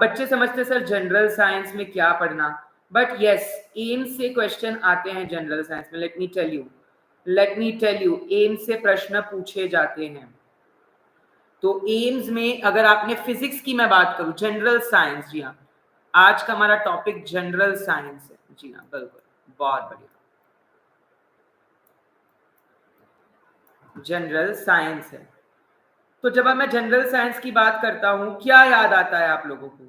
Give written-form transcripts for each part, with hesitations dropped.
बच्चे समझते sir general science में क्या पढ़ना, बट यस एम्स से क्वेश्चन आते हैं जनरल साइंस में। Let me tell you AIIMS से प्रश्न पूछे जाते हैं। तो एम्स में अगर आपने फिजिक्स की मैं बात करूं, जनरल साइंस, जी हाँ आज का हमारा टॉपिक जनरल साइंस है, जी हाँ बिल्कुल, बहुत बढ़िया, जनरल साइंस है। तो जब मैं जनरल साइंस की बात करता हूं क्या याद आता है आप लोगों को?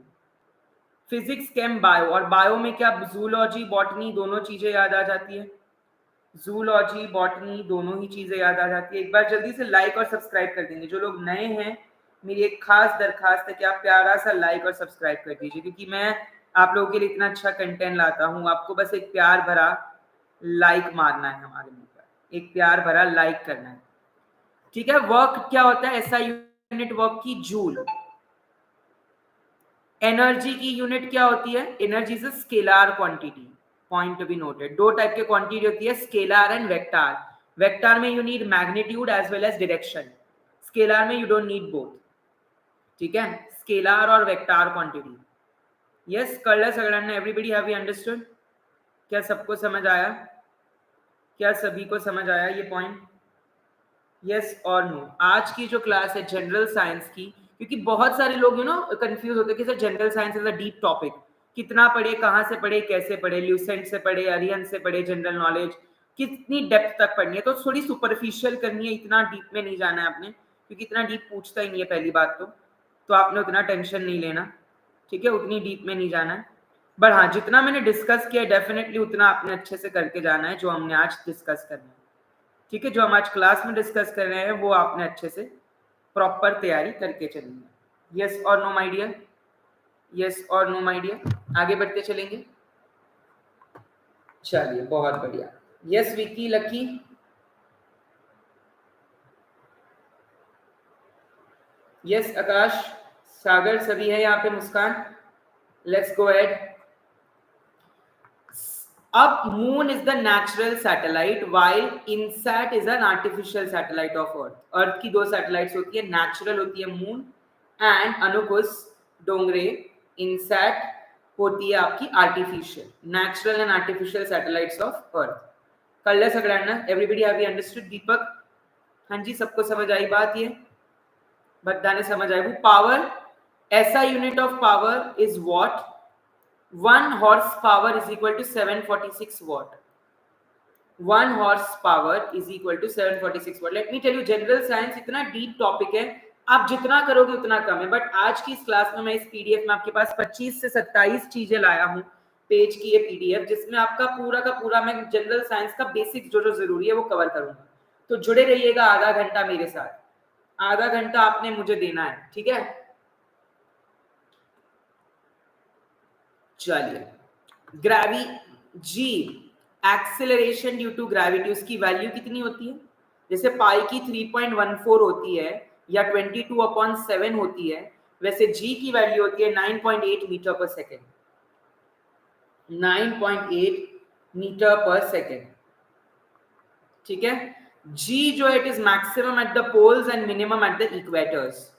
फिजिक्स, केम, बायो, और बायो में क्या जूलॉजी बॉटनी दोनों चीजें याद आ जाती है, जूलॉजी बॉटनी दोनों ही चीजें याद आ जाती है। एक बार जल्दी से लाइक और सब्सक्राइब कर देंगे। जो लोग नए हैं मेरी एक खास दरखास्त है कि आप प्यारा सा लाइक और सब्सक्राइब कर दीजिए, क्योंकि मैं आप लोगों के लिए इतना अच्छा कंटेंट लाता हूँ। आपको बस एक प्यार भरा लाइक मारना है, हमारे मुंह पर एक प्यार भरा लाइक करना है, ठीक है। वर्क क्या होता है? ऐसा यूनिट वर्क की जूल। एनर्जी की यूनिट क्या होती है? Energy is a scalar quantity, point to be noted. दो टाइप के क्वांटिटी होती है, स्केलर एंड वेक्टर। वेक्टर में you need magnitude as well as direction, scalar में यू डोंट नीड बोथ, ठीक है। स्केलर और वेक्टर क्वांटिटी। यस कळलं सगळ्यांना? Everybody have you understood? क्या सबको समझ आया? क्या सभी को समझ आया ये पॉइंट? यस और नो? आज की जो क्लास है जनरल साइंस की, क्योंकि बहुत सारे लोग कंफ्यूज होते हैं कि sir general science is a deep topic, कितना पढ़े, कहाँ से पढ़े, कैसे पढ़े, ल्यूसेंट से पढ़े, अरिहंत से पढ़े, जनरल नॉलेज कितनी डेप्थ तक पढ़नी है। तो थोड़ी सुपरफिशियल करनी है, इतना डीप में नहीं जाना है आपने, क्योंकि इतना डीप पूछता ही नहीं है पहली बात तो आपने उतना टेंशन नहीं लेना, ठीक है, उतनी डीप में नहीं जाना है। बट हाँ जितना मैंने डिस्कस किया डेफिनेटली उतना आपने अच्छे से करके जाना है, जो हमने आज डिस्कस करना है, ठीक है। जो हम आज क्लास में डिस्कस कर रहे हैं वो आपने अच्छे से प्रॉपर तैयारी करके चलनी है। यस और नो माय डियर? यस और नो माय डियर? आगे बढ़ते चलेंगे, चलिए बहुत बढ़िया। यस विकी, लकी, यस आकाश, सागर, सभी है यहाँ पे, मुस्कान, लेट्स गो अहेड। अब moon is the natural satellite while INSAT is an artificial satellite of earth. Earth की दो सैटेलाइट्स होती है, नेचुरल होती है मून एंड अनुकुस डोंगरे इनसैट होती है आपकी artificial. Natural and artificial satellites of अर्थ। कळलं सगळ्यांना? Everybody have you understood? Deepak, हाँ जी सबको समझ आई बात? ये बधाने समझ आई। वो पावर, ऐसा unit of power is what? 1 horsepower is equal to 746 watt. 1 horsepower is equal to 746 watt. Let me tell you, general science इतना डीप टॉपिक है, आप जितना करोगे उतना कम है। बट आज की इस क्लास में मैं इस पीडीएफ में आपके पास 25 से 27 चीजें लाया हूँ, पेज की ये पीडीएफ, जिसमें आपका पूरा का पूरा मैं जनरल साइंस का बेसिक जो जो जरूरी है वो कवर करूंगा। तो जुड़े रहिएगा आधा घंटा मेरे साथ, आधा घंटा आपने मुझे देना है, ठीक है। चलिए, gravity G acceleration due to gravity, उसकी वैल्यू कितनी होती है? जैसे पाई की 3.14 होती है या 22/7 होती है, वैसे जी की वैल्यू होती है 9.8 मीटर पर सेकेंड। 9.8 मीटर पर सेकेंड, ठीक है। जी जो it is maximum at the poles and minimum at the equators.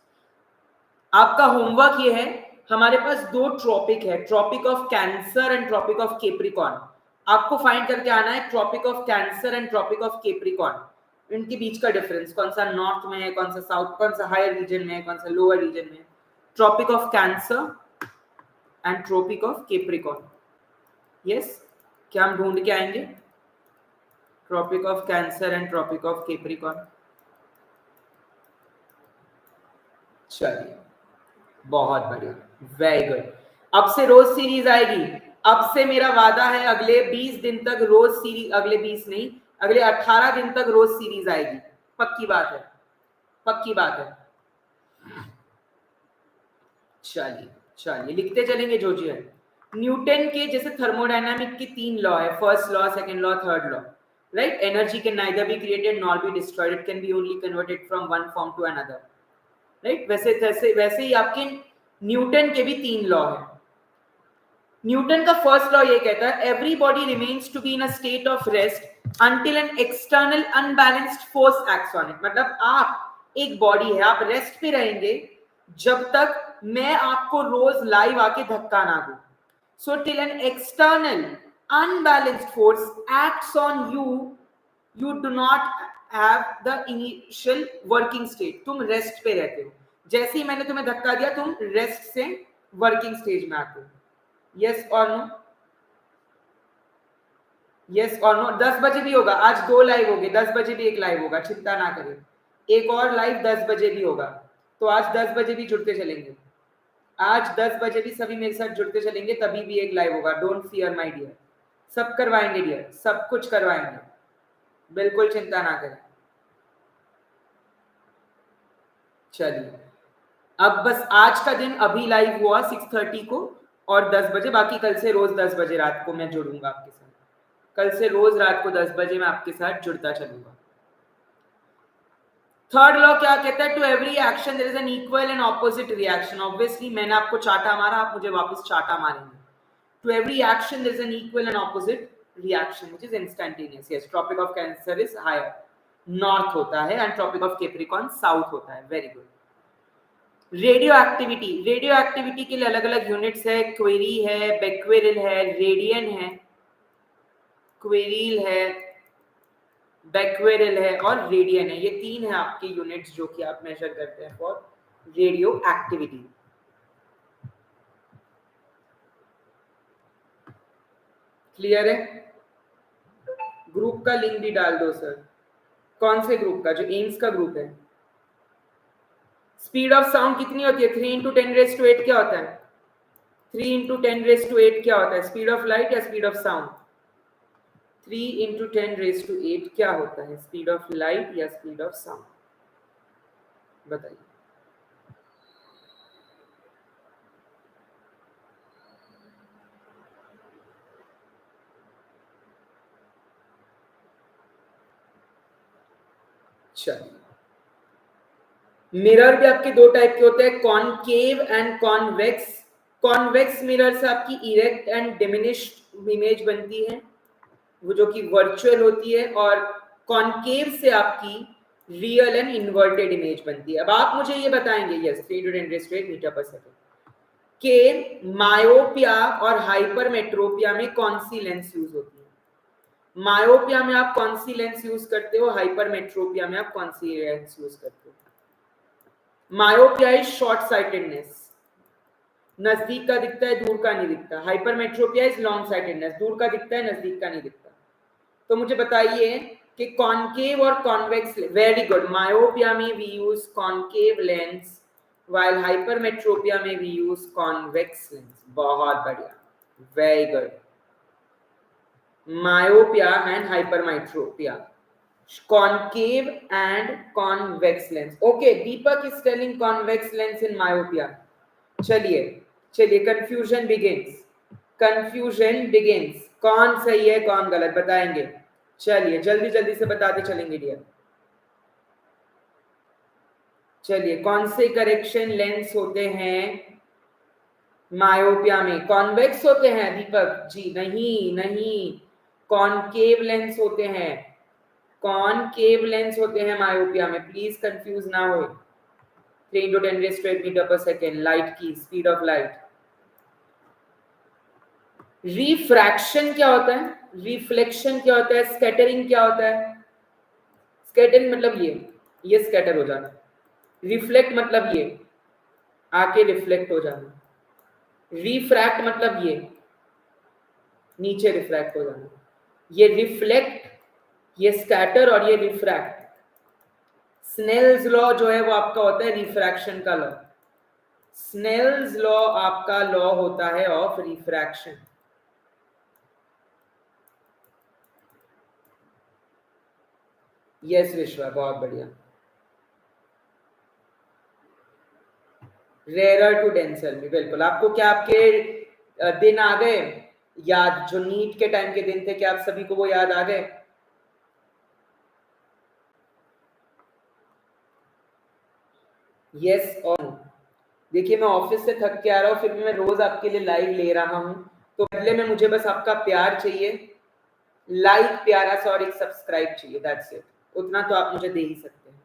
आपका होमवर्क ये है, हमारे पास दो ट्रॉपिक है, Tropic of Cancer and tropic of Capricorn. आपको फाइंड करके आना है Tropic of Cancer and tropic of Capricorn, इनके बीच का डिफरेंस, कौन सा नॉर्थ में है, कौन सा साउथ, कौन सा हायर रीजन में है, कौन सा लोअर रीजन में है। Tropic of Cancer and tropic of Capricorn. Yes, क्या हम ढूंढ के आएंगे? Tropic of Cancer and tropic of Capricorn. चलिए बहुत बढ़िया, वेरी गुड। अब से रोज सीरीज आएगी, अब से मेरा वादा है अगले 20 दिन तक रोज सीरीज, अगले 20 नहीं, अगले 18 दिन तक रोज सीरीज आएगी, पक्की बात है, पक्की बात है। चलिए चलिए लिखते चलेंगे जो जी है। न्यूटन के जैसे थर्मोडायनामिक के 3 लॉ है, first law, second law, third law, right. Energy can neither be created nor be destroyed, it can be only converted from one form to another, right. वैसे ही आपके न्यूटन के भी 3 लॉ है। न्यूटन का first law ये कहता है every body remains to be in a state of rest until an external unbalanced force acts on it. मतलब आप एक बॉडी है, आप रेस्ट पे रहेंगे जब तक मैं आपको रोज लाइव आके धक्का ना दूं. So till an external unbalanced force acts on you, you do not have the initial working state. तुम रेस्ट पे रहते हो. जैसे ही मैंने तुम्हें धक्का दिया तुम रेस्ट से वर्किंग स्टेज में आते हो. यस और नो? यस और नो? 10 बजे भी होगा. आज 2 लाइव हो गए, 10 बजे भी एक लाइव होगा. चिंता ना करें, एक और लाइव 10 बजे भी होगा. तो आज 10 बजे भी जुड़ते चलेंगे. आज 10 बजे भी सभी मेरे साथ जुड़ते चलेंगे, तभी भी एक लाइव होगा. Don't fear my dear. सब करवाएंगे डियर, सब कुछ करवाएंगे. बिल्कुल चिंता ना करें. चलिए, अब बस आज का दिन अभी लाइव हुआ 6:30 को और 10 बजे. बाकी कल से रोज 10 बजे रात को मैं जुड़ूंगा आपके साथ. कल से रोज रात को 10 बजे मैं आपके साथ जुड़ता चलूंगा. थर्ड लॉ क्या कहता है? To every action there is an equal and opposite reaction. Obviously मैंने आपको चाटा मारा, आप मुझे वापस चाटा मारेंगे. To every action there is an equal and opposite reaction which is instantaneous. Yes, tropic of cancer is higher, north होता है, and tropic of capricorn south होता है. Very good. Radio activity. Radio activity के लिए अलग अलग units है. Query है, बेक्वेरिल है, रेडियन है, क्वेरिल है, बेक्वेरिल है और रेडियन है. ये 3 है आपके यूनिट्स जो कि आप मेजर करते हैं फॉर रेडियो एक्टिविटी. क्लियर है? ग्रुप का लिंक भी डाल दो सर. कौन से ग्रुप का? जो एम्स का ग्रुप है. स्पीड ऑफ साउंड कितनी होती है? 3 × 10⁸ क्या होता है? 3 × 10⁸ क्या होता है? स्पीड ऑफ लाइट या स्पीड ऑफ साउंड? 3 × 10⁸ क्या होता है? स्पीड ऑफ लाइट या स्पीड ऑफ साउंड? बताइए. चलिए, मिरर भी आपके 2 टाइप के होते हैं, concave and convex. Convex mirror से आपकी इरेक्ट एंड डिमिनिश्ड इमेज बनती है, वो जो कि वर्चुअल होती है, और कॉनकेव से आपकी रियल एंड इन्वर्टेड इमेज बनती है. अब आप मुझे ये बताएंगे, यस, 3 × 10⁸ मीटर पर सेकंड, के मायोपिया और हाइपरमेट्रोपिया में कौन सी लेंस यूज होती है? मायोपिया में आप कौन सी लेंस यूज करते हो? हाइपरमेट्रोपिया में आप कौन सी लेंस यूज करते हो? मायोपिया इज शॉर्ट साइटेडनेस, नजदीक का दिखता है, दूर का नहीं दिखता. हाइपरमेट्रोपिया इज लॉन्ग साइटेडनेस, दूर का दिखता है, नजदीक का नहीं दिखता. तो मुझे बताइए कि कॉनकेव और कॉन्वेक्स. Very good. मायोपिया में we use concave lens, while hypermetropia में we use convex lens. बहुत बढ़िया, very good. myopia and hypermetropia, concave and convex lens. Okay, Deepak is telling convex lens in myopia. चलिए confusion begins. कौन सही है कौन गलत बताएंगे? चलिए जल्दी जल्दी से बताते चलेंगे डियर. चलिए, कौन से करेक्शन लेंस होते हैं मायोपिया में? कॉन्वेक्स होते हैं दीपक जी? नहीं, कॉनकेव लेंस होते हैं. कॉनकेव लेंस होते हैं मायोपिया में. प्लीज कंफ्यूज ना हो. 3 × 10⁸ मीटर पर सेकेंड, लाइट की स्पीड ऑफ लाइट. रिफ्रैक्शन क्या होता है? रिफ्लेक्शन क्या होता है? स्कैटरिंग क्या होता है? स्कैटरिंग मतलब ये स्कैटर हो जाना. रिफ्लेक्ट मतलब ये आके रिफ्लेक्ट हो जाना. रिफ्रैक्ट मतलब ये नीचे रिफ्रैक्ट हो जाना. ये रिफ्लेक्ट, ये स्कैटर और ये रिफ्रैक्ट. स्नेल्स लॉ जो है वो आपका होता है रिफ्रैक्शन का लॉ. स्नेल्स लॉ आपका लॉ होता है ऑफ रिफ्रैक्शन. यस विश्वा, बहुत बढ़िया. रेयर टू डेंसर में बिल्कुल. आपको क्या आपके दिन आ गए याद, जो नीट के टाइम के दिन थे, क्या आप सभी को वो याद आ गए? यस और नो? देखिए, मैं ऑफिस से थक के आ रहा हूँ, फिर भी मैं रोज आपके लिए लाइव ले रहा हूँ, तो बदले में मुझे बस आपका प्यार चाहिए. लाइक, प्यारा सा और एक सब्सक्राइब चाहिए. That's it. उतना तो आप मुझे दे ही सकते हैं.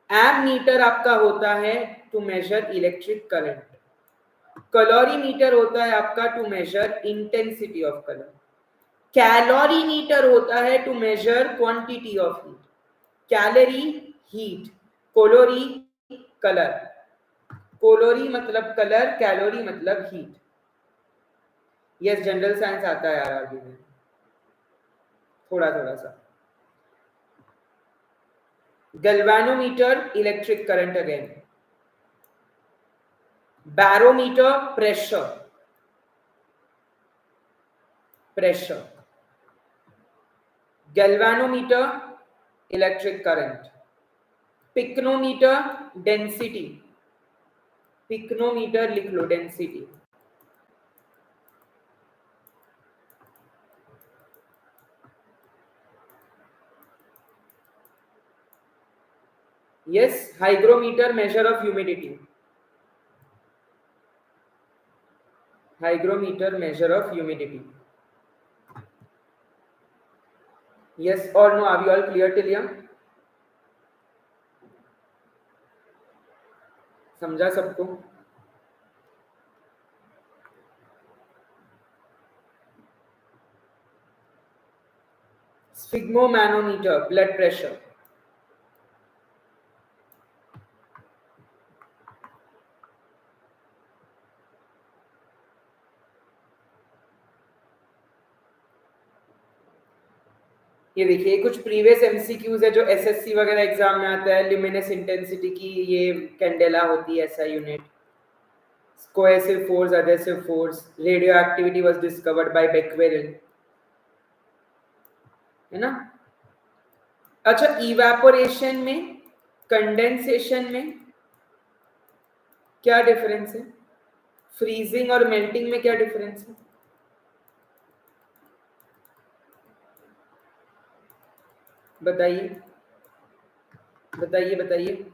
एमीटर आपका होता है to measure electric current, calorimeter होता है आपका to measure intensity of colour, calorimeter होता है to measure quantity of heat, calorie heat, कोलोरी कलर, कोलोरी मतलब कलर, कैलोरी मतलब हीट। यस जनरल साइंस आता है आरआरबी में थोड़ा थोड़ा सा। Galvanometer electric current again, barometer pressure, pressure, galvanometer electric current, pycnometer density, pycnometer लिख लो density, yes hygrometer measure of humidity, hygrometer measure of humidity, yes or no, are you all clear till here? समझा सबको? sphygmomanometer blood pressure, ये देखिए कुछ previous MCQs है जो SSC वगैरह एग्जाम में आता है। ल्यूमिनस इंटेंसिटी की ये कैंडेला होती है ऐसा unit, cohesive force, adhesive force, radioactivity was discovered by Becquerel, है ना। अच्छा इवेपोरेशन में कंडेंसेशन में क्या डिफरेंस है, फ्रीजिंग और मेल्टिंग में क्या डिफरेंस है? बताइए बताइए बताइए।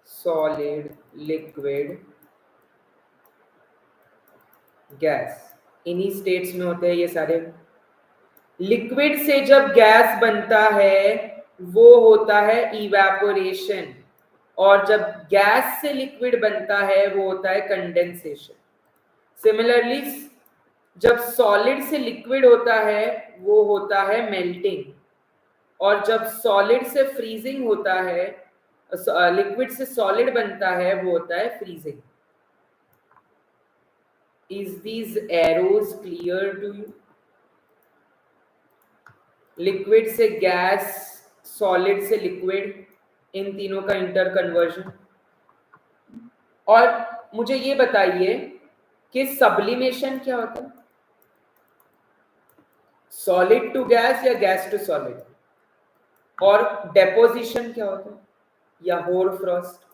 सॉलिड, लिक्विड, गैस, इन्हीं स्टेट्स में होते हैं ये सारे। लिक्विड से जब गैस बनता है वो होता है इवेपोरेशन, और जब गैस से लिक्विड बनता है वो होता है कंडेंसेशन। सिमिलरली जब सॉलिड से लिक्विड होता है वो होता है मेल्टिंग, और जब सॉलिड से फ्रीजिंग होता है, लिक्विड से सॉलिड बनता है वो होता है freezing. Is these arrows clear to you? Liquid से गैस, सॉलिड से लिक्विड, इन तीनों का इंटर कन्वर्जन। और मुझे ये बताइए कि सब्लिमेशन क्या होता है? सॉलिड टू गैस या गैस टू सॉलिड? और डेपोजिशन क्या होता है? या hoar frost,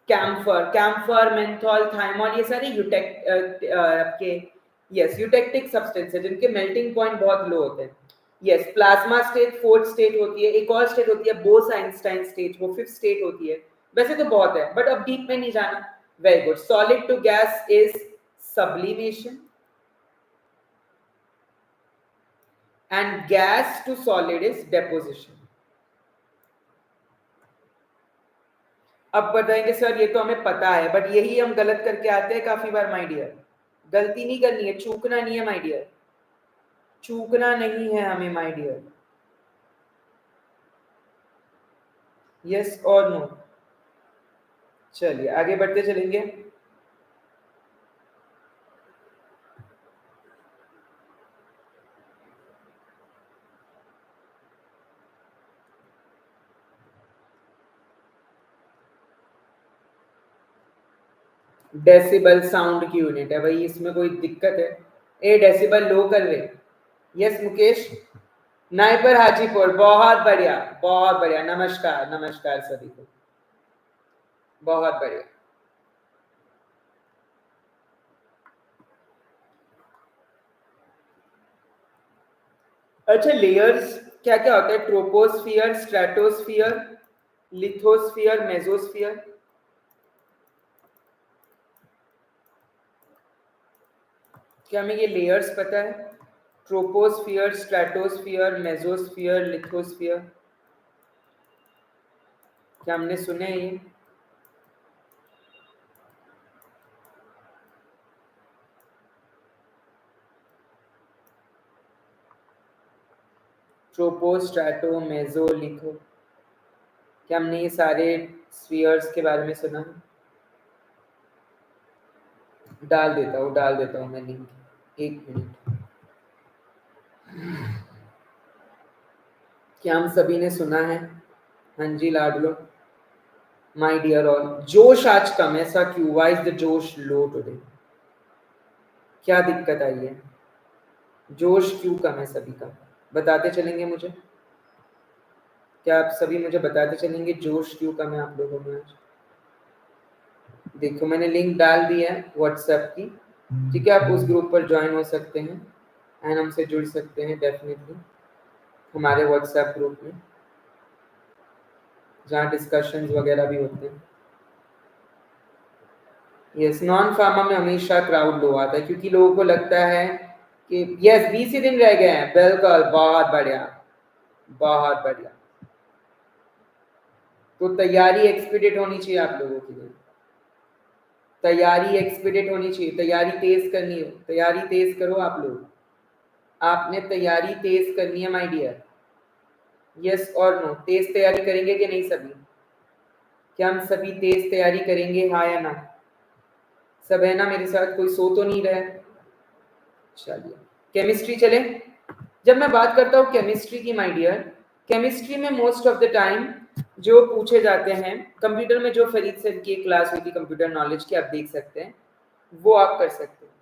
camphor, camphor, menthol, thymol, ये सारे आपके यस यूटेक्टिक सब्सटेंस है जिनके मेल्टिंग पॉइंट बहुत लो होते हैं। Yes plasma state fourth state होती है, एक और स्टेट होती है बोस-आइंस्टाइन स्टेट, वो फिफ्थ स्टेट होती है। वैसे तो बहुत है बट अब डीप में नहीं जाना। Very good. Solid to gas is sublimation and gas to solid is deposition. अब बताएंगे सर ये तो हमें पता है बट यही हम गलत करके आते हैं काफी बार माय डियर। गलती नहीं करनी है, चूकना नहीं है माय डियर, चूकना नहीं है हमें माय डियर। यस और नो? चलिए आगे बढ़ते चलेंगे। डेसिबल साउंड की यूनिट है भाई, इसमें कोई दिक्कत है? ए डेसिबल लो कर रहे। यस मुकेश, नाइपर हाजीपुर, बहुत बढ़िया बहुत बढ़िया, नमस्कार नमस्कार सभी को, बहुत बढ़िया। अच्छा लेयर्स क्या क्या होता है? Troposphere, stratosphere, lithosphere, mesosphere. क्या हमें ये लेयर्स पता है? Troposphere, stratosphere, mesosphere, lithosphere. क्या हमने सुने ये? ट्रोपो, स्ट्रैटो, मेसो लिथो, क्या हमने ये सारे स्फीयर्स के बारे में सुना? डाल देता हूँ मैं लिंक, एक मिनट। क्या हम सभी ने सुना है? हाँ जी लाडलो। माय डियर ऑल, जोश आज कम, ऐसा क्यों? व्हाई इज द जोश लो टुडे? क्या दिक्कत आई है? जोश क्यों कम है सभी का? बताते चलेंगे मुझे? क्या आप सभी मुझे बताते चलेंगे जोश क्यों कम है आप लोगों में आज? देखो मैंने लिंक डाल दिया है व्हाट्सएप की, ठीक है? आप उस ग्रुप पर ज्वाइन हो सकते हैं एंड हमसे जुड़ सकते हैं डेफिनेटली हमारे व्हाट्सएप ग्रुप में, जहाँ डिस्कशंस वगैरह भी होते हैं। यस, नॉन फार्मा में हमेशा क्राउड लो आता है क्योंकि लोगों को लगता है कि यस 20 ही दिन रह गए हैं। बिल्कुल, बहुत बढ़िया, बहुत बढ़िया। तो तैयारी एक्सपीडिएट होनी चाहिए आप लोगों के लिए, तैयारी एक्सपीडिएट होनी चाहिए, तैयारी तेज करनी हो, तैयारी तेज करो आप लोग, आपने तैयारी तेज करनी है माय डियर। यस और नो, तेज तैयारी करेंगे कि नहीं सभी? क्या हम सभी तेज तैयारी करेंगे, हाँ या ना? सब है ना मेरे साथ? कोई सो तो नहीं रहा है? चलिए केमिस्ट्री चले। जब मैं बात करता हूँ केमिस्ट्री की माय डियर, केमिस्ट्री में मोस्ट ऑफ द टाइम जो पूछे जाते हैं, कंप्यूटर में जो फरीद सर की क्लास हुई थी कंप्यूटर नॉलेज की, आप देख सकते हैं, वो आप कर सकते हैं।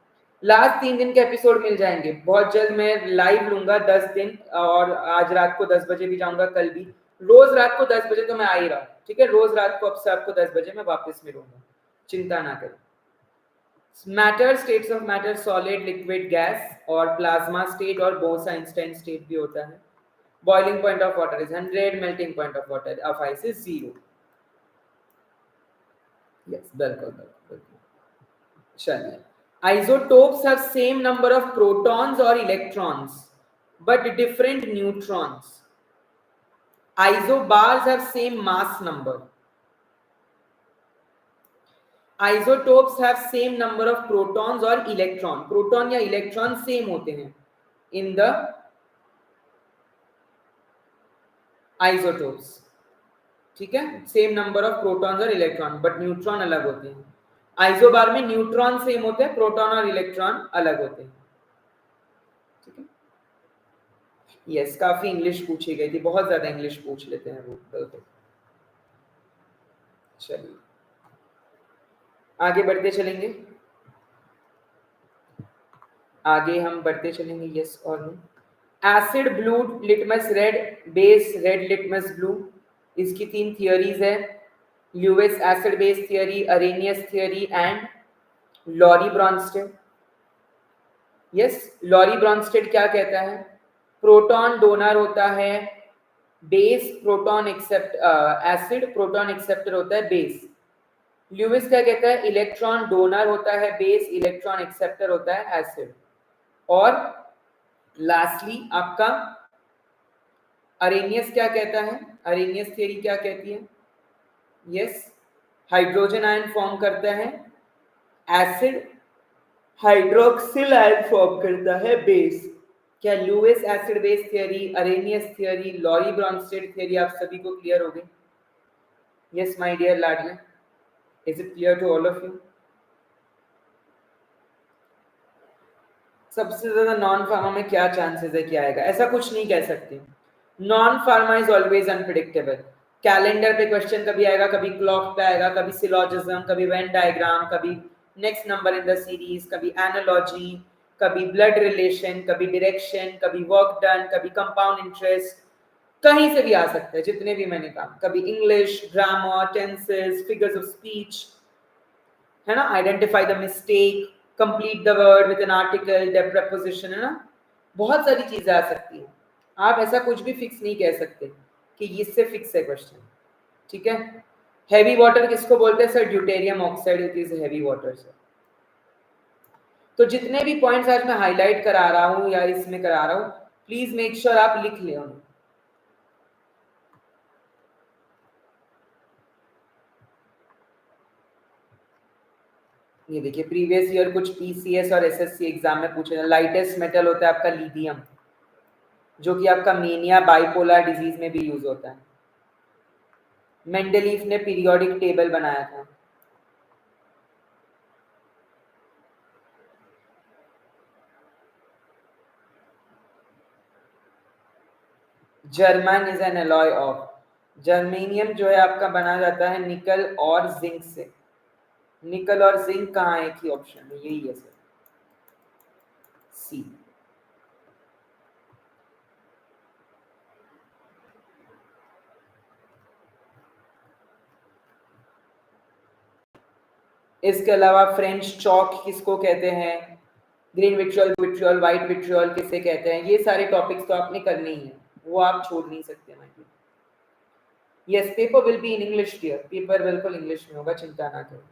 लास्ट 3 दिन के एपिसोड मिल जाएंगे बहुत जल्द, मैं लाइव लूंगा 10 दिन, और आज रात को 10 बजे भी जाऊंगा, कल भी रोज रात को 10 बजे तो मैं आ ही रहा हूँ, ठीक है? रोज रात को अब से आपको 10 बजे मैं वापस मिलूंगा, चिंता ना करें। Matter, states of matter, solid, liquid, gas और प्लाज्मा स्टेट और बोस-आइंस्टाइन स्टेट भी होता है। Boiling point of water is 100, melting point of water of ice is 0। Yes, बिल्कुल बिल्कुल। चलिए, isotopes have same number of protons or electrons but different neutrons. Isobars have same mass number. Isotopes have same number of protons or electron. Proton या electron same होते हैं in the isotopes, ठीक है? Same number of protons और electron, but neutron अलग होते हैं। Isobar में न्यूट्रॉन सेम होते हैं, प्रोटॉन और इलेक्ट्रॉन अलग होते हैं, ठीक है? यस, काफी इंग्लिश पूछी गई थी, बहुत ज्यादा इंग्लिश पूछ लेते हैं वो, बिल्कुल। चलिए आगे बढ़ते चलेंगे, आगे हम बढ़ते चलेंगे। यस और no. Acid blue litmus red, base red litmus blue, इसकी 3 थियरीज है, Lewis acid base theory, Arrhenius theory and Lowry Bronsted. Yes, Lowry Bronsted क्या कहता है? प्रोटॉन डोनर होता है base, proton accept acid, proton acceptor होता है बेस। ल्यूइस क्या कहता है? इलेक्ट्रॉन डोनर होता है बेस, इलेक्ट्रॉन एक्सेप्टर होता है एसिड। और लास्टली आपका अरेनियस क्या कहता है? अरेनियस थ्योरी क्या कहती है? यस, हाइड्रोजन आयन फॉर्म करता है एसिड, हाइड्रोक्सिल आयन फॉर्म करता है बेस। क्या Lewis acid base theory, Arrhenius theory, Lowry Bronsted theory आप सभी को क्लियर हो गई? यस माय डियर लाडले, is it clear to all of you? सबसे ज्यादा नॉन फार्मा में क्या चांसेस है क्या आएगा? ऐसा कुछ नहीं कह सकते, non pharma is always unpredictable. Calendar पे क्वेश्चन कभी आएगा, कभी क्लॉक पे आएगा, कभी सिलोजिज्म, कभी वेन डायग्राम, कभी next number in the series, कभी एनालॉजी, कभी ब्लड रिलेशन, कभी डायरेक्शन, कभी वर्क डन, कभी कंपाउंड इंटरेस्ट, कहीं से भी आ सकता है, जितने भी मैंने कहा, कभी English, grammar, tenses, figures of speech, है ना, identify the mistake, complete the word with an article, the preposition, है ना, बहुत सारी चीजें आ सकती हैं। आप ऐसा कुछ भी फिक्स नहीं कह सकते कि इससे फिक्स है क्वेश्चन, ठीक है? हैवी वाटर किसको बोलते हैं sir? Deuterium oxide, it is heavy water sir. तो जितने भी पॉइंट्स आज मैं हाईलाइट करा रहा हूं या इसमें करा रहा हूं, प्लीज मेक श्योर आप लिख ले उन्हें। ये देखिए प्रीवियस ईयर कुछ पीसीएस और एसएससी एग्जाम में पूछे जाए। लाइटेस्ट मेटल होता है आपका लिथियम, जो कि आपका मेनिया बाइपोलर डिजीज में भी यूज होता है। मेंडलीफ ने पीरियोडिक टेबल बनाया था। German is an alloy of, germanium जो है आपका बना जाता है निकल और जिंक से। निकल और जिंक कहाँ है? एक ही ऑप्शन है, यही है सर, सी। इसके अलावा फ्रेंच चॉक किसको कहते हैं? Green vitriol, vitriol, white vitriol किसे कहते हैं? ये सारे टॉपिक्स तो आपने करने ही है, वो आप छोड़ नहीं सकते। Yes, paper will be in English dear, paper बिल्कुल इंग्लिश में होगा, चिंता ना करो।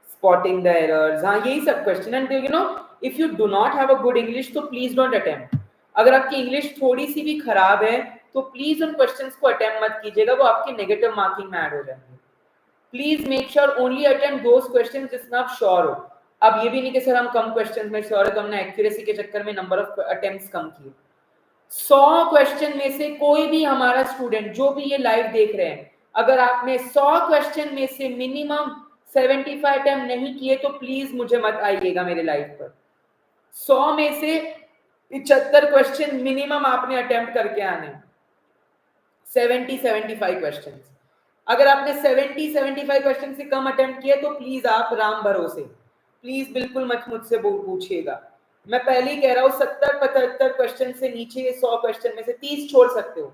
स्पॉटिंग द एरर्स, हाँ यही सब question. And you know if you do not have a good English तो प्लीज डोंट अटेम्प्ट। अगर आपकी इंग्लिश थोड़ी सी भी खराब है तो प्लीज उन क्वेश्चंस को अटेम्प्ट मत कीजिएगा, वो आपके नेगेटिव मार्किंग में ऐड हो जाएंगे। Please make sure only attempt those questions जिसमें आप श्योर हो। अब ये भी नहीं कि सर हम कम क्वेश्चंस में श्योर है तो हमने एक्यूरेसी के चक्कर में नंबर ऑफ अटेम्प्ट्स कम किए। 100 क्वेश्चन में से कोई भी हमारा स्टूडेंट जो भी ये लाइव देख रहे हैं, अगर आपने 100 क्वेश्चन में से मिनिमम 75 अटेम्प्ट नहीं किए तो प्लीज मुझे मत आइएगा मेरे लाइव पर। 100 में से 75 क्वेश्चन मिनिमम आपने अटेम्प्ट करके आने। 75 क्वेश्चन, अगर आपने 75 क्वेश्चन से कम अटेम्प्ट किए तो प्लीज आप राम भरोसे प्लीज बिल्कुल मत मुझसे पूछिएगा। मैं पहले ही कह रहा हूँ 70-75 क्वेश्चन से नीचे 100 क्वेश्चन में से 30 छोड़ सकते हो,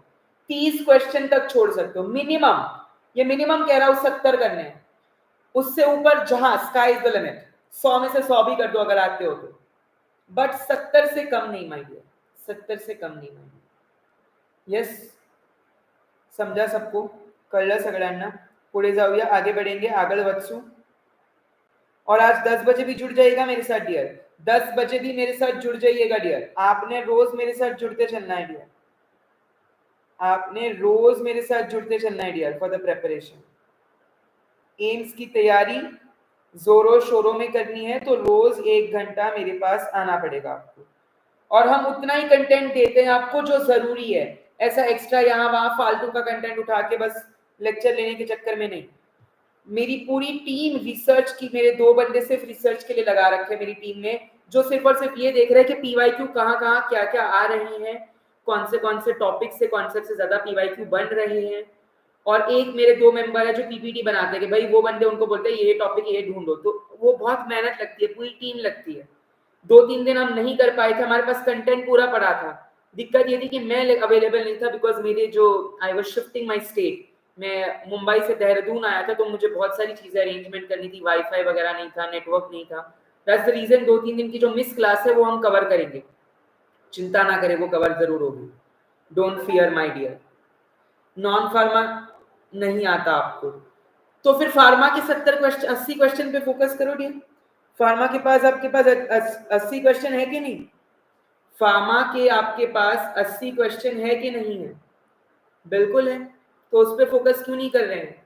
30 क्वेश्चन तक छोड़ सकते हो मिनिमम। ये मिनिमम कह रहा हूँ 70 करने हैं, उससे ऊपर जहां स्काई इज द लिमिट, 100 में से 100 भी कर दो अगर आते हो तो, बट 70 से कम नहीं माय डियर, 70 से कम नहीं माय डियर। यस, समझा सबको? कळलं सगळ्यांना? पुढे जाऊया, आगे बढ़ेंगे, आगे वत्सु। और आज 10 बजे भी जुड़ जाइएगा मेरे साथ डियर, 10 बजे भी मेरे साथ जुड़ जाइएगा डियर। आपने रोज मेरे साथ जुड़ते चलना है डियर, आपने रोज मेरे साथ जुड़ते चलना है dear for the preparation. AIIMS की तैयारी जोरों शोरों में करनी है तो रोज 1 घंटा मेरे पास आना पड़ेगा आपको, और हम उतना ही कंटेंट देते हैं आपको जो जरूरी है। ऐसा एक्स्ट्रा यहाँ वहां फालतू का कंटेंट उठा के बस लेक्चर लेने के चक्कर में नहीं। मेरी पूरी टीम रिसर्च की, मेरे 2 बंदे सिर्फ रिसर्च के लिए लगा रखे मेरी टीम में, जो सिर्फ और सिर्फ ये देख रहे हैं कि पीवाईक्यू कहाँ कहाँ क्या क्या आ रही हैं, कौन से टॉपिक से कॉन्सेप्ट से ज्यादा पीवाईक्यू बन रहे हैं। और एक मेरे 2 मेंबर है जो पीपीटी बनाते हैं कि भाई वो बंदे उनको बोलते हैं ये टॉपिक ये ढूंढो, तो वो बहुत मेहनत लगती है, पूरी टीम लगती है। 2-3 दिन हम नहीं कर पाए थे, हमारे पास कंटेंट पूरा पड़ा था। दिक्कत ये थी कि मैं अवेलेबल नहीं था बिकॉज मेरे जो I was shifting my state, मैं मुंबई से देहरादून आया था तो मुझे बहुत सारी चीजें अरेंजमेंट करनी थी, वाईफाई वगैरह नहीं था, नेटवर्क नहीं था। दैट्स द रीजन 2-3 दिन की जो मिस क्लास है वो हम कवर करेंगे, चिंता ना करें, वो कवर जरूर होगी। Don't fear my dear. Non pharma नहीं आता आपको तो फिर फार्मा के 80 क्वेश्चन पे फोकस करो डियर। फार्मा के पास आपके पास 80 क्वेश्चन है कि नहीं? फार्मा के आपके पास 80 क्वेश्चन है कि नहीं है? बिल्कुल है, तो उस पे फोकस क्यों नहीं कर रहे हैं?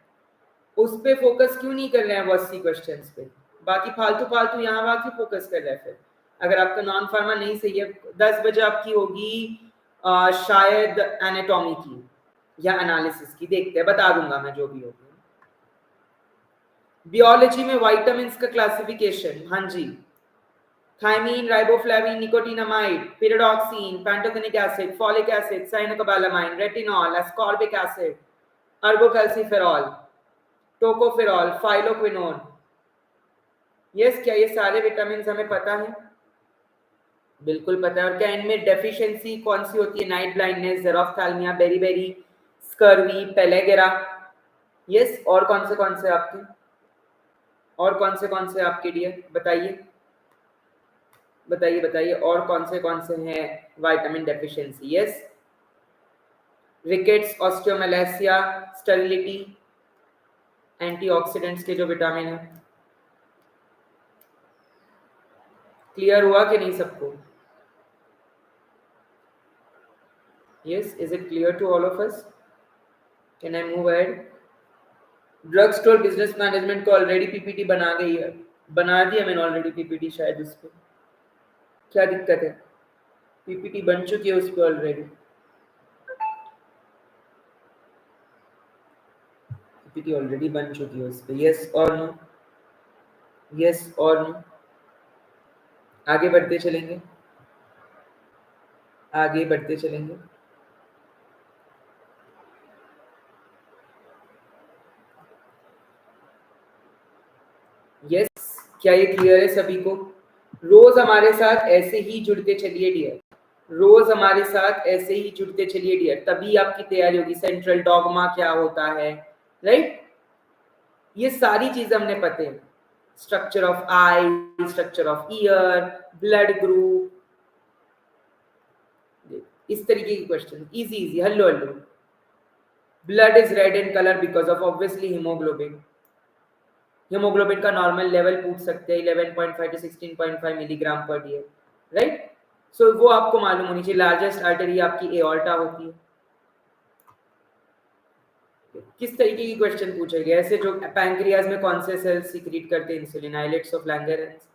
उस पे फोकस क्यों नहीं कर रहे हैं वो 80 क्वेश्चंस पे? बाकी फालतू फालतू यहाँ वहां क्यों फोकस कर रहे हैं? फिर अगर आपका नॉन फार्मा नहीं सही है, 10 बजे आपकी होगी शायद एनाटॉमी की या एनालिसिस की, देखते हैं, बता दूंगा मैं जो भी होगी। बियोलॉजी में विटामिन्स का क्लासिफिकेशन, हाँ जी, thiamine, riboflavin, nicotinamide, pyridoxine, pantothenic acid, folic acid, cyanocobalamin, retinol, ascorbic acid, ergocalciferol, tocopherol, phyloquinone। Yes, क्या ये सारे विटामिन हमें पता है? बिल्कुल पता है। और क्या इनमें डेफिशिएंसी कौन सी होती है? Night blindness, xerophthalmia, beriberi, scurvy, pellagra. Yes, और कौन से आपके, और कौन से आपके डियर बताइए, बताइए बताइए, और कौन से हैं vitamin deficiency? Yes, rickets, osteomalacia, sterility, antioxidants के जो विटामिन है। क्लियर हुआ कि नहीं सबको? Yes, is it clear to all of us? Can I move ahead? Drug store business management को ऑलरेडी पीपीटी बना गई है, बना दिया मैंने ऑलरेडी पीपीटी, शायद उस पर क्या दिक्कत है? पीपीटी बन चुकी है उस पर ऑलरेडी, पीपीटी ऑलरेडी बन चुकी है उस पर। यस और नो, यस और नो। आगे बढ़ते चलेंगे, आगे बढ़ते चलेंगे। यस, क्या ये क्लियर है सभी को? रोज हमारे साथ ऐसे ही जुड़ते चलिए डियर, रोज हमारे साथ ऐसे ही जुड़ते चलिए डियर, तभी आपकी तैयारी होगी। सेंट्रल डॉगमा क्या होता है, राइट? ये सारी चीजें हमने पते हैं। Structure of eye, structure of ear, blood group, इस तरीके की question, easy easy, hello hello. Blood is red in colour because of obviously haemoglobin. Haemoglobin का नॉर्मल लेवल पूछ सकते हैं 11.5 to 16.5 milligram per day, right? So वो आपको मालूम होनी चाहिए। लार्जेस्ट आर्टरी आपकी एओर्टा होती है। किस तरीके की क्वेश्चन पूछे गए ऐसे? जो पैंक्रियाज में कौन से सेल्स सीक्रेट करते हैं इंसुलिन? Islets of Langerhans.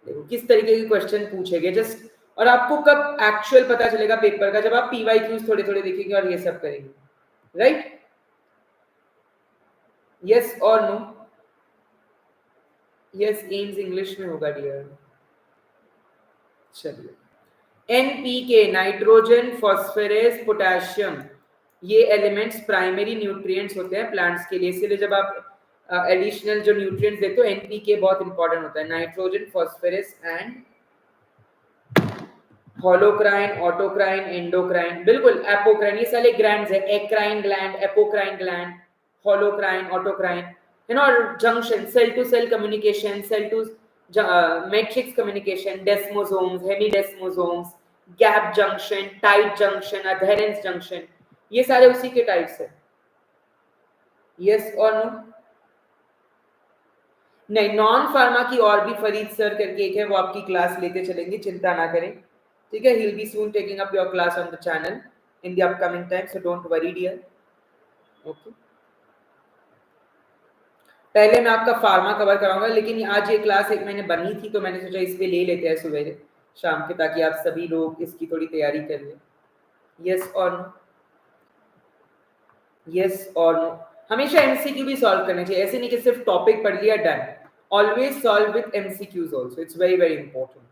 देखो किस तरीके के क्वेश्चन पूछे गए जस्ट। और आपको कब एक्चुअल पता चलेगा पेपर का? जब आप पीवाईक्यूज थोड़े थोड़े देखेंगे और ये सब करेंगे, राइट? यस और नो? यस, एम्स इंग्लिश में होगा डियर। चलिए, एनपीके, नाइट्रोजन, फॉस्फोरस, पोटेशियम, ये एलिमेंट्स प्राइमरी न्यूट्रिएंट्स होते हैं प्लांट्स के लिए। इसीलिए जब आप एडिशनल जो न्यूट्रिएंट्स देते हो, एनपीके बहुत इंपॉर्टेंट होता है। Nitrogen, phosphorus and holocrine, autocrine, endocrine, बिल्कुल एपोक्राइन, ये सारे ग्लैंड्स है। Eccrine gland, apocrine gland, holocrine, autocrine, you know. Junction, cell to cell communication, cell to matrix communication, desmosomes, hemidesmosomes, gap junction, tight junction, adherens junction, ये सारे उसी के types है। Yes और नो? नहीं, नॉन फार्मा की और भी फरीद सर करके एक है, वो आपकी क्लास लेते चलेंगे, चिंता ना करें, ठीक है? He'll be soon taking up your class on the channel in the upcoming time, so don't worry dear. Okay. पहले मैं आपका फार्मा कवर कराऊंगा, लेकिन आज ये क्लास एक मैंने बनी थी तो मैंने सोचा इस पे ले लेते हैं सुबह शाम के, ताकि आप सभी लोग इसकी थोड़ी तैयारी कर लें। यस और नो? यस और नो? हमेशा एमसीक्यू भी सॉल्व करने चाहिए, ऐसे नहीं कि सिर्फ टॉपिक पढ़ लिया done. Always solve with MCQs also, it's very very important.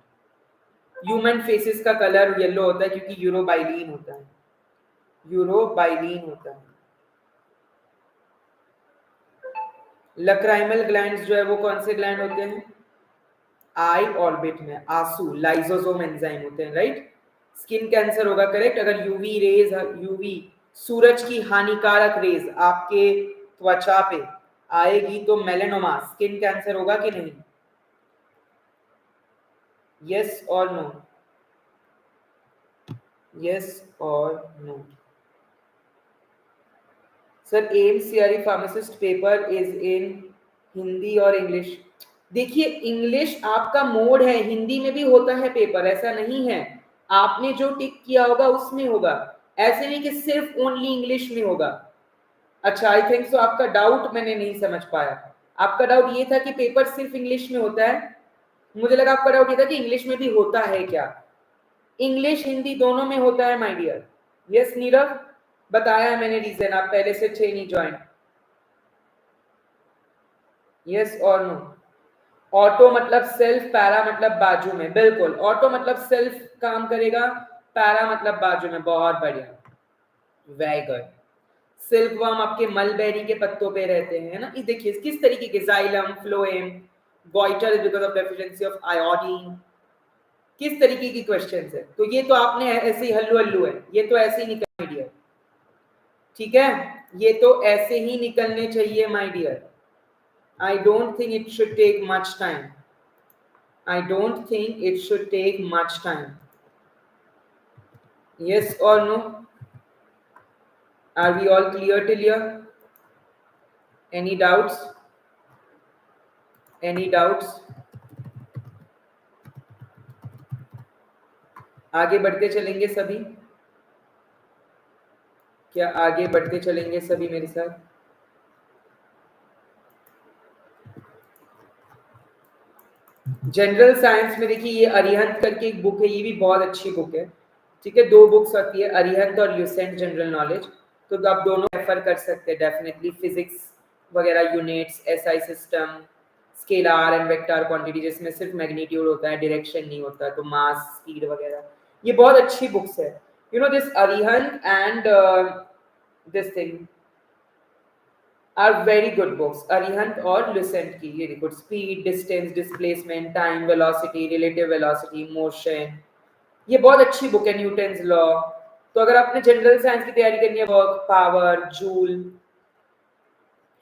Human faces का कलर येलो होता है क्योंकि यूरोबाइलिन होता है, यूरोबाइलिन होता है। लक्राइमल ग्लैंड्स जो है वो कौन से ग्लैंड होते हैं? आई ऑर्बिट में, आंसू, लाइसोसोम एंजाइम होते हैं, राइट? स्किन कैंसर होगा करेक्ट। अगर यूवी रेज, यूवी सूरज की हानिकारक रेज आपके त्वचा पे आएगी तो मेलेनोमा, स्किन कैंसर होगा कि नहीं? यस और नो? यस और no? Sir AIIMS CRE pharmacist paper is in Hindi और इंग्लिश। देखिए इंग्लिश आपका मोड है, हिंदी में भी होता है पेपर, ऐसा नहीं है। आपने जो टिक किया होगा उसमें होगा, ऐसे नहीं कि सिर्फ ओनली इंग्लिश में होगा। अच्छा, आई थिंक सो आपका डाउट मैंने नहीं समझ पाया। आपका डाउट ये था कि पेपर सिर्फ इंग्लिश में होता है। मुझे लगा आपका डाउट ये था कि इंग्लिश में भी होता है क्या। इंग्लिश हिंदी दोनों में होता है माय डियर। यस नीरव, बताया है मैंने रीजन, आप पहले से थे नहीं ज्वाइन। यस और नो? ऑटो मतलब सेल्फ, पैरा मतलब बाजू में, बिल्कुल। ऑटो मतलब सेल्फ काम करेगा, पैरा मतलब बाजू में। बहुत बढ़िया, वेरी गुड। सिल्कवर्म आपके मलबेरी के पत्तों पे रहते हैं, है ना? देखिए किस तरीके के, xylem, phloem, goitre is because of deficiency of iodine, किस तरीके की क्वेश्चंस है। तो ये तो आपने ऐसे ही हल्लू हल्लू है, ये तो ऐसे ही निकलने डियर, ठीक है? ये तो ऐसे ही निकलने चाहिए my dear. I don't think it should take much time. I don't think it should take much time. Yes or no? Are we all clear till here? Any doubts? Any doubts? आगे बढ़ते चलेंगे सभी? क्या आगे बढ़ते चलेंगे सभी मेरे साथ? जनरल साइंस में देखिए ये अरिहंत करके एक बुक है, ये भी बहुत अच्छी बुक है, ठीक है। 2 बुक्स होती है, अरिहंत और ल्यूसेंट जनरल नॉलेज, तो आप दोनों रेफर कर सकते हैं डेफिनेटली। फिजिक्स वगैरह units, SI system, scalar and vector quantity, जिसमें सिर्फ मैग्नीट्यूड होता है, डायरेक्शन नहीं होता, तो मास, स्पीड वगैरह, ये बहुत अच्छी बुक्स है। You know this Arihant and this thing are very good books, Arihant और लुसेंट की। ये देखो, speed, distance, displacement, time, velocity, relative velocity, motion, ये बहुत अच्छी बुक है। Newton's law. तो अगर आपने जनरल साइंस की तैयारी करनी है, वर्क, पावर, जूल,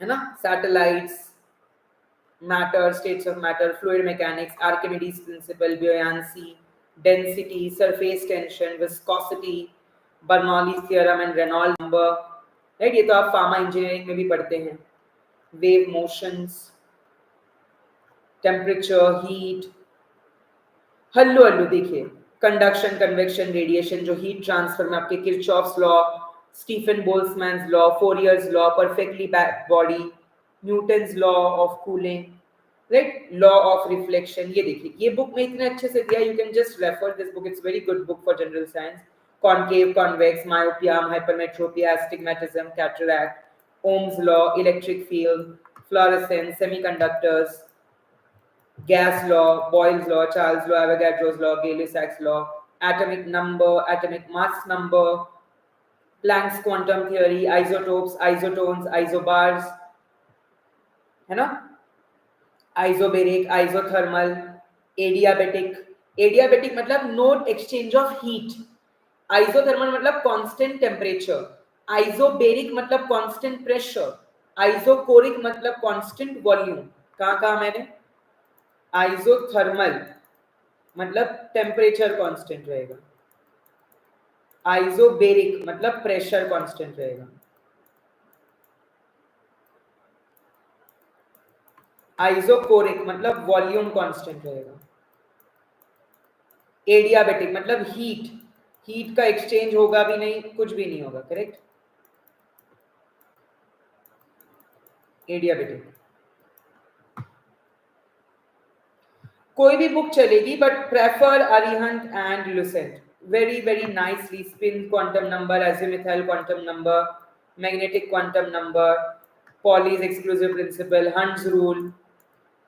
है ना, satellites, matter, states of matter, fluid mechanics, Archimedes principle, buoyancy, density, surface tension, viscosity, Bernoulli's theorem and Reynolds number, right, ये तो आप फार्मा इंजीनियरिंग में भी पढ़ते हैं। Wave motions, temperature, heat, hello hello देखिए, कंडक्शन, कन्वेक्शन, रेडिएशन, जो heat transfer में आपके Kirchhoff's law, Stefan Boltzmann law, Fourier's law, perfectly body, Newton's law of cooling, right, law of reflection, ये देखिए, ये बुक में इतने अच्छे से दिया, you can just refer this book, it's very good book for general science. Concave, convex, myopia, hypermetropia, astigmatism, cataract, Ohm's law, electric field, fluorescence, semiconductors, gas law, Boyle's law, Charles law, Avogadro's law, Gay-Lussac's law, atomic number, atomic mass number, Planck's quantum theory, isotopes, isotones, isobars, है ना, isobaric, isothermal, adiabatic, adiabatic मतलब no exchange of heat, isothermal मतलब constant temperature, isobaric मतलब constant pressure, isochloric मतलब constant volume। कहाँ कहाँ मैंने, isothermal मतलब टेम्परेचर कांस्टेंट रहेगा, आइसोबेरिक मतलब प्रेशर कांस्टेंट रहेगा, आइसोकोरिक मतलब वॉल्यूम कांस्टेंट रहेगा, एडियाबेटिक मतलब हीट, हीट का एक्सचेंज होगा भी नहीं, कुछ भी नहीं होगा, करेक्ट, एडियाबेटिक। कोई भी बुक चलेगी, but prefer Arihant and Lucent, very very nicely, spin quantum number, azimuthal quantum number, magnetic quantum number, Pauli's exclusive principle, Hund's rule,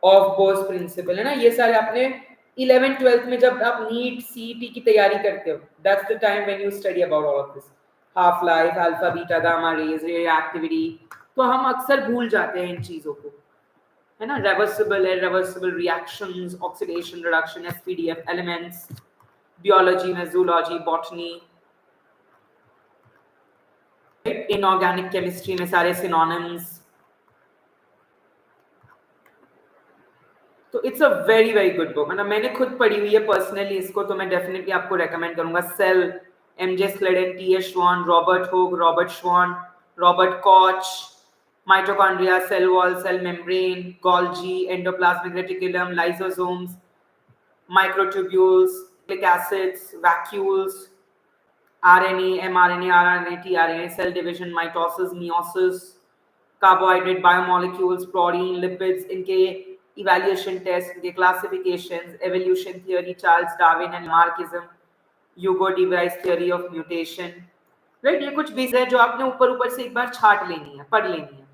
aufbau principle, है ना, ये सारे आपने 11th 12th में जब आप नीट सीईटी की तैयारी करते हो, that's the time when you study about all of this, half life, alpha beta gamma rays, reactivity, तो हम अक्सर भूल जाते हैं इन चीजों को, है ना, reversible, irreversible reactions, oxidation, reduction, SPDF, elements, biology में जूलॉजी, बॉटनी, इनऑर्गेनिक केमिस्ट्री में सारे सिनोनिम्स, तो it's a very very good book, मतलब मैंने खुद पढ़ी हुई है पर्सनली इसको, तो मैं डेफिनेटली आपको रेकमेंड करूंगा। Cell, MJ Schleiden, T S Schwann, Robert Hooke, Robert Schwann, Robert Koch, mitochondria, cell wall, cell membrane, Golgi, endoplasmic reticulum, lysosomes, microtubules, nucleic acids, vacuoles, RNA, mRNA, RNA, tRNA, cell division, mitosis, meiosis, carbohydrate, biomolecules, protein, lipids, इनके evaluation test, इनके classifications, evolution theory, Charles Darwin and मार्किज्म, Hugo de Vries theory of mutation, right, ये कुछ base है जो आपने ऊपर ऊपर से एक बार छाट लेनी है, पढ़ लेनी है,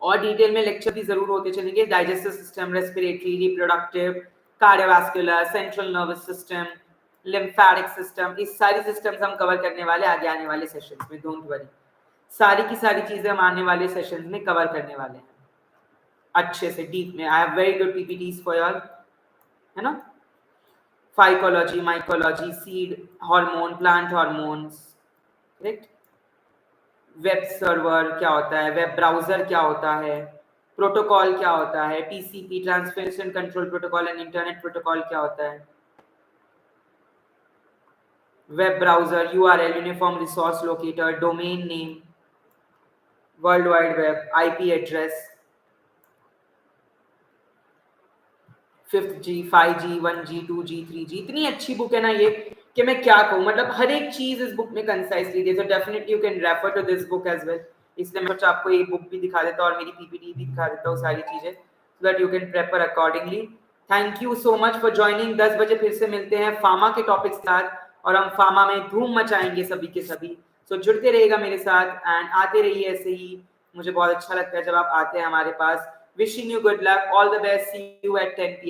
और डिटेल में लेक्चर भी जरूर होते चलेंगे। Digestive system, respiratory, reproductive, cardiovascular, central nervous system, lymphatic system, इस सारी सिस्टम्स हम कवर करने वाले आगे आने वाले सेशंस में, डोंट वरी, सारी की सारी चीजें हम आने वाले सेशंस में कवर करने वाले हैं अच्छे से डीप में। I have very good PPTs for your, है ना, phycology, mycology, seed hormone, plant hormones, correct, web server क्या होता है, वेब ब्राउजर क्या होता है, प्रोटोकॉल क्या होता है, TCP, transmission control protocol and internet protocol क्या होता है, web browser, URL, uniform resource locator, domain name, world wide web, IP address, 5G, 5G, 1G, 2G, 3G, इतनी अच्छी बुक है ना ये कि मैं क्या कहूँ, मतलब हर एक चीज इस बुक में कंसाइसली दी, तो definitely you can refer to this book as well. इसलिए मैं आपको ये बुक भी दिखा देता हूँ और मेरी पीपीटी भी दिखा देता हूँ, सारी चीजें, so that you can prefer accordingly. Thank you so much for joining. 10 बजे फिर से मिलते हैं फार्मा के टॉपिक के साथ, और हम फार्मा में धूम मचाएंगे सभी के सभी। सो जुड़ते रहिएगा मेरे साथ एंड आते रहिए ऐसे ही। मुझे बहुत अच्छा लगता है जब आप आते हैं हमारे पास। Wishing you good luck, all the best, see you at 10 PM।